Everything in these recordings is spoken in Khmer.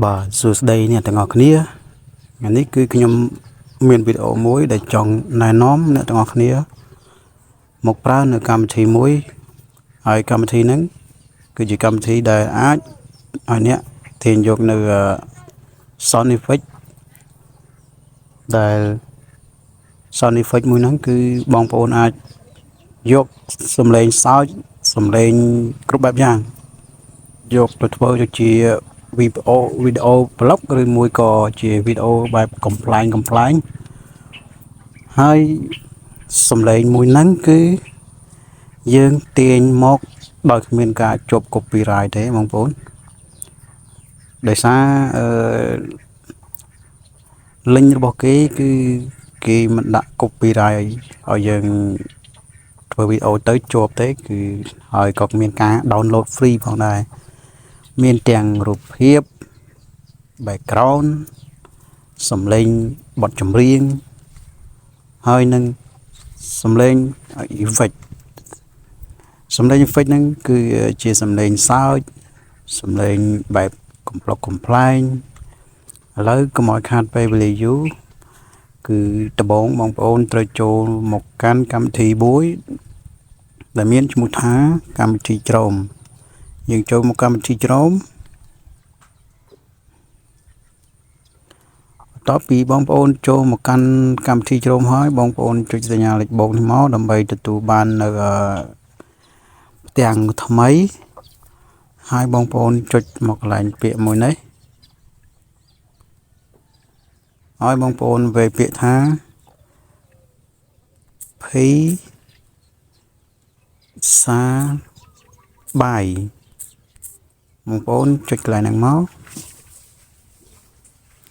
បាទសួស្តីអ្នកទាំងអស់គ្នាថ្ងៃនេះគឺខ្ញុំមានវីដេអូមួយដែលចង់ណែនាំអ្នកទាំងអស់គ្នាមកប្រើនៅកម្មវិធីមួយហើយកម្មវិធីហ្នឹងគឺជាកម្មវិធីដែលអាចឲ្យអ្នកទាញយកនៅ sound effect ដែល sound effect មួយហ្នឹងគឺបងប្អូនអាចយកសំឡេងសើចសំឡេងគ្រប់បែបយ៉ាងយកទៅធ្វើទៅជាវីដេអូប្លុកឬមួយក៏ជាវីដេអូបែបកំ pl ែងហើយសំឡេងមួយហ្នឹងគឺយើងទាញមកដោយគ្មានការជាប់ copyright ទេបងប្អូនដោយសារlink របស់គេគឺគេមិនដាក់ copyright ឲ្យយើងធ្វើវីដេអូទៅជាប់ទេគឺហើយក៏មានការ download free ផងដែរមានទាំងរូបភាព background សំឡេងបទចម្រៀងហើយនឹងសំឡេង effect ហ្នឹងគឺជាសំឡេងសើចសំឡេងបែបកំប្លុកកំ pl ែងឥឡូវកុំឲ្យខាតពេលវេលាយូរគឺដំបូងបងប្អូនត្រូវចូលមកកាន់កម្មវិធីមួយដែលមានឈ្មោះថាកម្មវិធីច្រោមយើងចូលមកកម្មវិធីច្រោមបន្ទាប់ពីបងប្អូនចូលមកកាន់កម្មវិធីច្រោមហើយបងប្អូនចុចសញ្ញាលេខបូកនេះមកដើម្បីទទួលបាននៅផ្ទាំងថ្មីហើយបងប្អូនចុចមកកន្លែងពាក្យមួយនេះហើយបងប្អូនវេពាក្យថាភីសាបាយបងប្អូនចុចកន្លែងហ្នឹងមក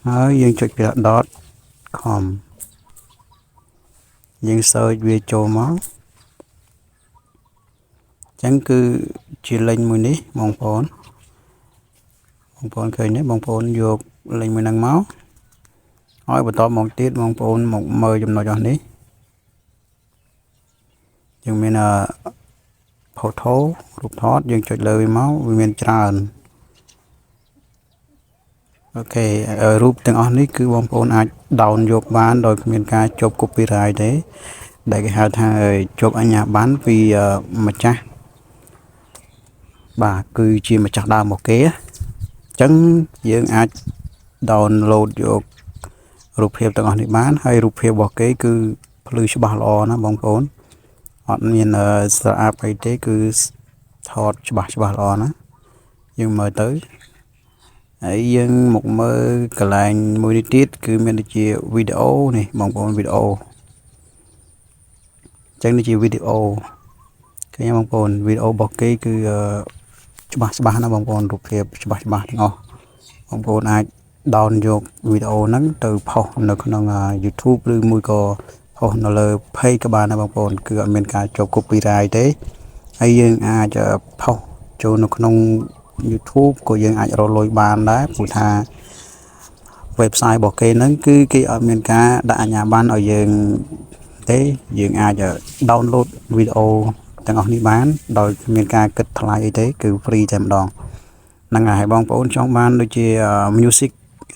ហើយយើងចុចពាក្យ .com យើង search វាចូលមកអញ្ចឹងគឺជា link មួយនេះបងប្អូនឃើញទេបងប្អូនយក link មួយហ្នឹងមកហើយបន្តមកទៀតបងប្អូនមកមើលចំណុចអស់នេះយើងមានphoto រូបថតយើងចុចលើវាមកវាមានច្រើនអូខេរូបទាំងអស់នេះគឺបងប្អូនអាច down យកបានដោយគ្មានការជាប់ copyright ទេដែលគេហៅថាជាប់អាជ្ញាប័ណ្ណពីម្ចាស់បាទគឺជាម្ចាស់ដើមរបស់គេអញ្ចឹងយើងអាច download យករូបភាពទាំងអស់នេះបានហើយរូបភាពរបស់គេគឺភ្លឺច្បាស់ល្អណាបងប្អូនអត់មានស្រអាប់អីទេគឺថតច្បាស់ល្អណាយើងមើលទៅហើយយើងមកមើលកន្លែងមួយនេះទៀតគឺមានដូចជាវីដេអូនេះបងប្អូនវីដេអូអញ្ចឹងនេះជាវីដេអូឃើញបងប្អូនវីដេអូរបស់គេគឺច្បាស់ណាបងប្អូនរូបភាពច្បាស់ទាំងអស់បងប្អូនអាច down យកវីដេអូហ្នឹងទៅផុសនៅក្នុង YouTube ឬមួយក៏ផុសនៅលើ page ក៏បានដែរបងប្អូនគឺអត់មានការជាប់ copyright ទេហើយយើងអាចផុសចូលនៅក្នុង YouTube ក៏យើងអាចរកលុយបានដែរព្រោះថា website របស់គេហ្នឹងគឺគេអត់មានការដាក់អាជ្ញាប័ណ្ណឲ្យយើងទេយើងអាច download វីដេអូទាំងអស់នេះបានដោយគ្មានការគិតថ្លៃអីទេគឺ free តែម្ដងហ្នឹងហើយបងប្អូនចង់បានដូចជា music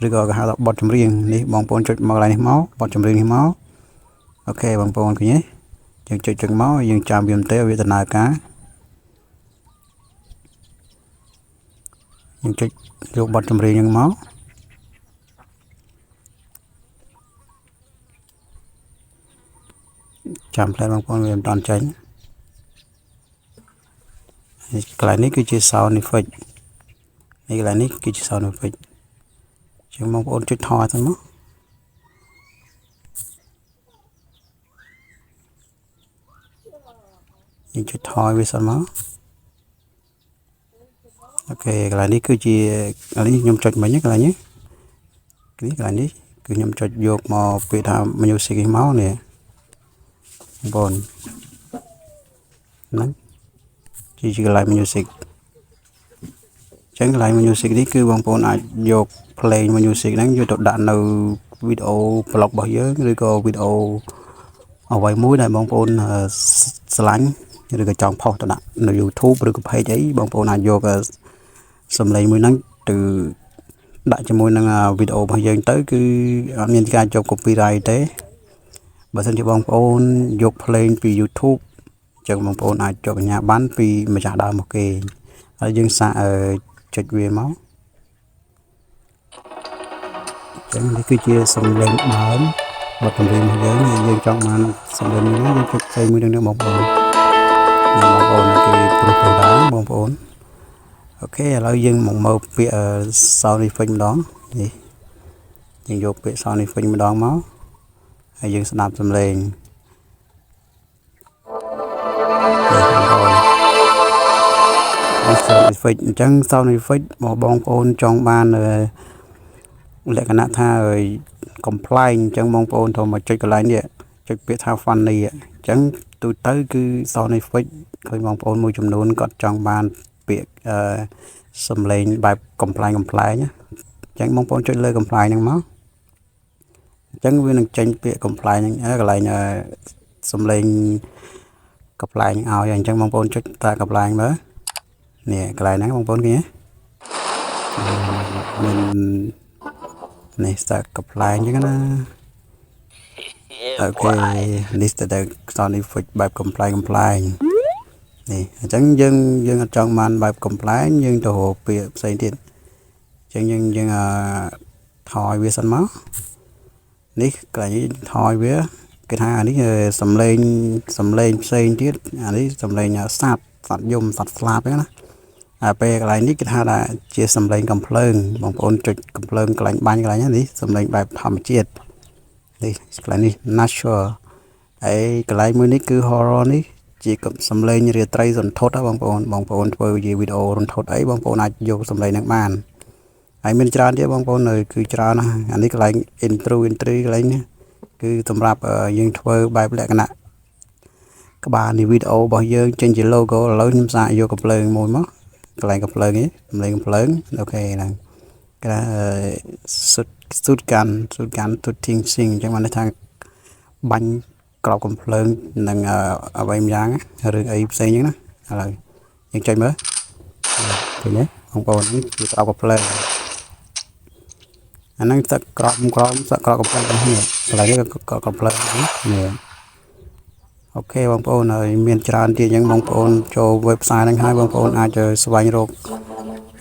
ឬក៏គេហៅថាបទចម្រៀងនេះបងប្អូនចុចមកកន្លែងនេះមកបទចម្រៀងនេះមកអូខេបងប្អូនឃើញទេយើងចុចមកយើងចាំវាទៅវាដំណើរការយើងចុចយកបទចម្រៀងហ្នឹងមកចាំផ្លែបងប្អូនវាមិនតាន់ចេញកន្លែងនេះគឺជា sound effect នេះកន្លែងនេះគឺជា sound effect ចឹងបងប្អូនចុចថតទៅមកយើងចុចថយវាសិនមកអូខេកន្លែងនេះគឺជាកន្លែងនេះខ្ញុំចុចមិញកន្លែងនេះកន្លែងនេះគឺខ្ញុំចុចយកមកពាក្យថា music នេះមកនេះបងប្អូនហ្នឹងជាកន្លែង music ចឹងកន្លែង music នេះគឺបងប្អូនអាចយក play music ហ្នឹងយកទៅដាក់នៅវីដេអូ blog របស់យើងឬក៏វីដេអូអ្វីមួយដែលបងប្អូនស្រឡាញ់ឬក៏ចង់ផុសទៅដាក់នៅ YouTube ឬក៏ page អីបងប្អូនអាចយកសំឡេងមួយហ្នឹងទៅ ដាក់ជាមួយនឹងវីដេអូរបស់យើងទៅគឺអត់មានការជាប់ copyright ទេបើសិនជាបងប្អូនយកភ្លេងពី YouTube ចឹងបងប្អូនអាចជាប់អាជ្ញាប័ណ្ណពីម្ចាស់ដើមមកគេហើយយើងសាកចុចវាមកចឹងនេះគឺជាសំឡេងដើមបទចម្រៀងរបស់យើងយើងចង់បានសំឡេងនេះយើងចុចផ្សេងមួយនឹងបងប្អូនគេព្រោះទៅដែរបងប្អូនអូខេឥឡូវយើងមកមើលពាក្យ sound effect ម្ដងនេះយើងយកពាក្យ sound effect ម្ដងមកហើយយើងស្ដាប់សំឡេងsound effect អញ្ចឹង sound effect របស់បងប្អូនចង់បានលក្ខណៈថាcomplain អញ្ចឹងបងប្អូនត្រូវមកចុចកន្លែងនេះចុចពាក្យថា funny អញ្ចឹងទូទៅគឺ sound effect ឃើញបងប្អូនមួយចំនួនគាត់ចង់បានពាក្យសំឡេងបែប complain អញ្ចឹងបងប្អូនចុចលើ complain ហ្នឹងមកអញ្ចឹងវានឹងចេញពាក្យ complain ហ្នឹងកន្លែងសំឡេង complain ឲ្យអញ្ចឹងបងប្អូនចុចតា complain មើលនេះកន្លែងហ្នឹងបងប្អូនឃើញទេមាននេះស្តាក់ complain អញ្ចឹងណាអូខេនេះទៅ sound effect បែប complain នេះអញ្ចឹងយើងអត់ចង់បានបែប complain យើងទៅរកពាក្យផ្សេងទៀតអញ្ចឹងយើងថយវាសិនមកនេះកន្លែងនេះថយវាគេថាអានេះសំឡេងផ្សេងទៀតអានេះសំឡេងសត្វយំសត្វស្លាប់ហ្នឹងណាពេលកន្លែងនេះគេថាជាសំឡេងកំភ្លើងបងប្អូនចុចកំភ្លើងកន្លែងបាញ់កន្លែងនេះសំឡេងបែបធម្មជាតិនេះកន្លែងនេះ natural ហើយកន្លែងមួយនេះគឺ horror នេះជាសំឡេងរាត្រីរន្ធត់បងប្អូនធ្វើជាវីដេអូរន្ធត់អីបងប្អូនអាចយកសំឡេងហ្នឹងបានហើយមានច្រើនទៀតបងប្អូនគឺច្រើនណាស់អានេះកន្លែង intro កន្លែងនេះគឺសម្រាប់យើងធ្វើបែបលក្ខណៈក្បាលនៃវីដេអូរបស់យើងចេញជា logo ឥឡូវខ្ញុំសាកយកកំភ្លើងមួយមកកន្លែងកំភ្លើងនេះសំឡេងកំភ្លើងអូខេហ្នឹងគេថាស៊ូតកាន់ទុតធីងស៊ីងអញ្ចឹងបានន័យថាបាញ់ក្របកំភ្លើងនឹងអ្វីម្យ៉ាងរឿងអីផ្សេងអញ្ចឹងណាឥឡូវយើងចុចមើលឃើញទេបងប្អូននេះគឺក្របកំភ្លើងអាហ្នឹងទឹកក្របកំភ្លើងនេះកន្លែងនេះក៏កំភ្លើងនេះអូខេបងប្អូនហើយមានច្រើនទៀតអញ្ចឹងបងប្អូនចូល website ហ្នឹងហើយបងប្អូនអាចស្វែងរក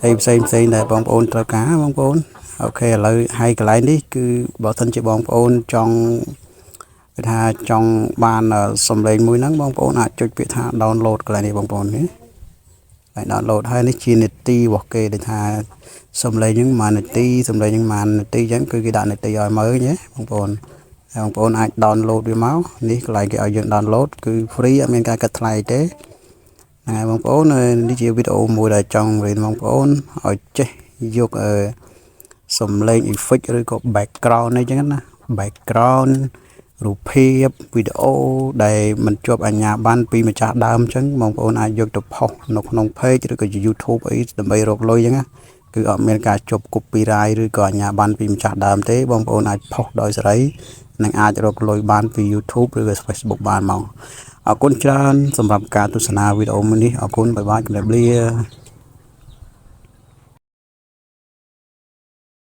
អីផ្សេងដែលបងប្អូនត្រូវការបងប្អូនអូខេឥឡូវហើយកន្លែងនេះគឺបើសិនជាបងប្អូនចង់គេថាចង់បានសំឡេងមួយហ្នឹងបងប្អូនអាចចុចពាក្យថា download កន្លែងនេះបងប្អូននេះហើយ download ហើយនេះជានីតិរបស់គេដែលថាសំឡេងហ្នឹង1នាទីសំឡេងហ្នឹង1នាទីអញ្ចឹងគឺគេដាក់នីតិឲ្យមើលណាបងប្អូនហើយបងប្អូនអាច download វាមកនេះកន្លែងគេឲ្យយើង download គឺ free អត់មានការកាត់ថ្លៃទេហ្នឹងហើយបងប្អូននេះជាវីដេអូមួយដែលចង់រៀនបងប្អូនឲ្យចេះយកសំឡេង effect ឬក៏ background អីចឹងណា background រូបភាពវីដេអូដែលមិនជាប់អាជ្ញាប័ណ្ណពីម្ចាស់ដើមអញ្ចឹងបងប្អូនអាចយកទៅផុសនៅក្នុង page ឬក៏ YouTube អីដើម្បីរកលុយអញ្ចឹងណាគឺអត់មានការជាប់ copyright ឬក៏អាជ្ញាប័ណ្ណពីម្ចាស់ដើមទេបងប្អូនអាចផុសដោយសេរីនិងអាចរកលុយបានពី YouTube ឬក៏ Facebook បានមកអរគុណច្រើនសម្រាប់ការទស្សនាវីដេអូមួយនេះអរគុណបាយបាយជម្រាបលា